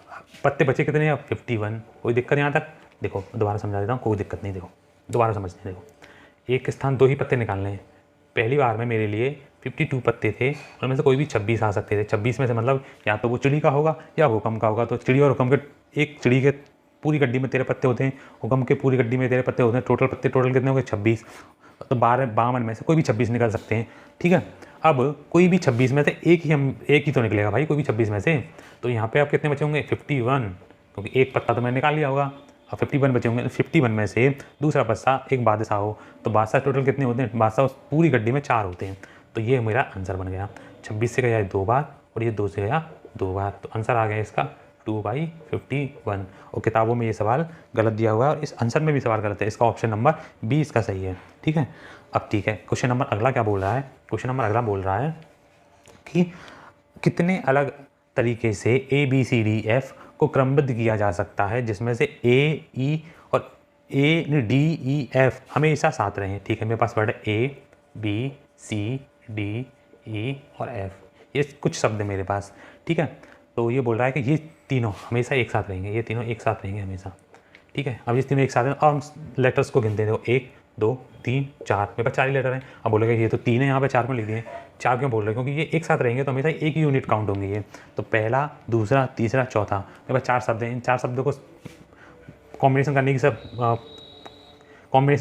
पत्ते बचे कितने हैं 51। कोई दिक्कत यहाँ तक, देखो दोबारा समझा देता हूँ, कोई दिक्कत नहीं। देखो दोबारा समझते हैं। देखो एक स्थान 2 ही पत्ते निकालने हैं। पहली बार में मेरे लिए 52 पत्ते थे, उनमें से कोई भी 26 आ सकते थे। 26 में से मतलब या तो वो चिड़ी का होगा या हुक्म का होगा। तो चिड़ी और हुक्म के, एक चिड़ी के पूरी गड्डी में 13 पत्ते होते हैं, हुक्म के पूरी गड्डी में 13 पत्ते होते हैं। टोटल कितने हो गए 26। तो 52 में से कोई भी 26 निकल सकते हैं, ठीक है। अब कोई भी 26 में से एक ही तो निकलेगा भाई, कोई भी 26 में से। तो यहाँ पे आप कितने बचे होंगे 51, क्योंकि एक पत्ता तो मैंने निकाल लिया होगा। अब 51 बचे होंगे। 51 में से दूसरा पत्ता एक बादशाह हो, तो बादशाह टोटल कितने होते हैं, बादशाह उस पूरी गड्डी में 4 होते हैं। तो ये मेरा आंसर बन गया। 26 से गया 2 बार और ये 2 से गया 2 बार, तो आंसर आ गया इसका 2/51। और किताबों में ये सवाल गलत दिया हुआ है और इस आंसर में भी सवाल गलत है। इसका ऑप्शन नंबर बी इसका सही है, ठीक है। अब ठीक है, क्वेश्चन नंबर अगला क्या बोल रहा है। क्वेश्चन नंबर अगला बोल रहा है कि कितने अलग तरीके से ABCDF को क्रमबद्ध किया जा सकता है जिसमें से AE और ADEF हमेशा साथ रहे, ठीक है। मेरे पास वर्ड है ABCDE और F, ये कुछ शब्द मेरे पास, ठीक है। तो ये बोल रहा है कि ये तीनों हमेशा एक साथ रहेंगे, ये तीनों एक साथ रहेंगे हमेशा, ठीक है। अब ये तीनों एक साथ हैं और हम लेटर्स को गिनते हैं। 1 2 3 4, मेरे पास 4 ही लेटर हैं। अब बोलोगे ये तो 3 है, यहाँ पे 4 में लिख दिए। 4 क्यों बोल रहे हैं, क्योंकि ये एक साथ रहेंगे तो हमेशा एक ही यूनिट काउंट होंगे ये। तो पहला, दूसरा, तीसरा, चौथा, मेरे पास 4 शब्द हैं। इन 4 शब्दों को कॉम्बिनेशन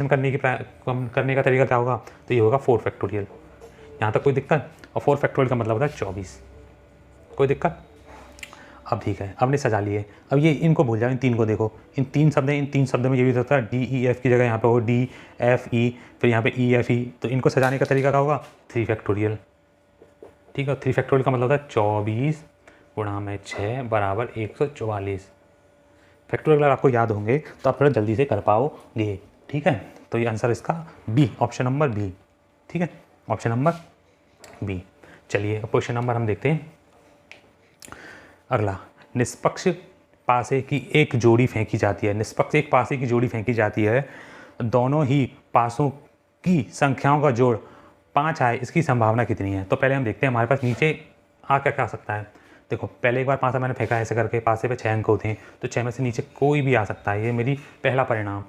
करने का तरीका क्या होगा, तो ये होगा 4 फैक्टोरियल। यहाँ तक कोई दिक्कत। और 4 फैक्टोरियल का मतलब होता है 24, कोई दिक्कत। अब ठीक है, अब ने सजा लिए। अब ये इनको भूल जाओ, इन 3 को देखो, इन 3 शब्द हैं। इन 3 शब्दों में ये भी होता है DEF की जगह यहाँ पे हो DFE, फिर यहाँ पे EFE। तो इनको सजाने का तरीका क्या होगा 3 फैक्टोरियल, ठीक है। 3 फैक्टोरियल का मतलब होता है 24 × 6 = 144 फैक्टोरियल। अगर आपको याद होंगे तो आप थोड़ा जल्दी से कर पाओगे, ठीक है। तो ये आंसर इसका बी, ऑप्शन नंबर बी, ठीक है, ऑप्शन नंबर बी। चलिए क्वेश्चन नंबर हम देखते हैं अगला। निष्पक्ष पासे की एक जोड़ी फेंकी जाती है। निष्पक्ष एक पासे की जोड़ी फेंकी जाती है, दोनों ही पासों की संख्याओं का जोड़ 5 आए, इसकी संभावना कितनी है। तो पहले हम देखते हैं हमारे पास नीचे क्या आ सकता है। देखो पहले एक बार पासा मैंने फेंका ऐसे करके, पासे पे 6 अंक होते हैं, तो 6 में से नीचे कोई भी आ सकता है। ये मेरी पहला परिणाम।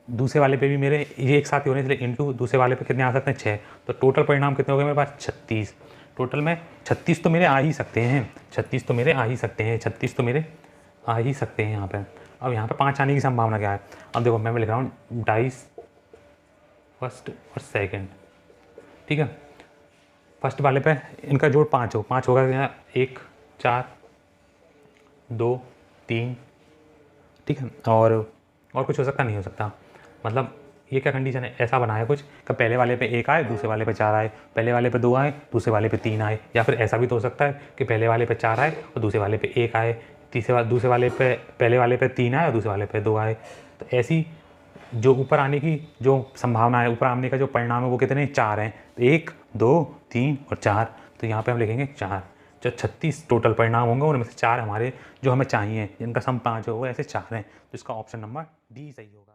दूसरे वाले पे भी मेरे ये एक साथ ही होने, इसलिए इंटू दूसरे वाले पे कितने आ सकते हैं 6। तो टोटल परिणाम कितने हो गए मेरे पास 36। टोटल में 36 तो मेरे आ ही सकते हैं, 36 तो मेरे आ ही सकते हैं, 36 तो मेरे आ ही सकते हैं यहाँ पे। अब यहाँ पे 5 आने की संभावना क्या है। अब देखो मैं लिख रहा हूँ डाइस फर्स्ट और सेकंड, ठीक है। फर्स्ट वाले पे इनका जोड़ 5 होगा, 1 4 2 3, ठीक है। और कुछ हो सकता नहीं हो सकता, मतलब ये क्या कंडीशन है, ऐसा बनाया कुछ कि पहले वाले पे 1 आए, दूसरे वाले पे 4 आए, पहले वाले पे 2 आए, दूसरे वाले पे 3 आए। या फिर ऐसा भी तो हो सकता है कि पहले वाले पे 4 आए और दूसरे वाले पे 1 आए, दूसरे वाले पे पहले वाले पे 3 आए और दूसरे वाले पे 2 आए। तो ऐसी जो ऊपर आने की जो संभावना है, ऊपर आने का जो परिणाम है वो कितने 4 हैं। तो 1 2 3 और 4, तो यहाँ पे हम लिखेंगे 4। जो 36 टोटल परिणाम होंगे उनमें से 4 हमारे जो हमें चाहिए, जिनका सम 5 हो, वो ऐसे 4 हैं। तो इसका ऑप्शन नंबर डी सही होगा।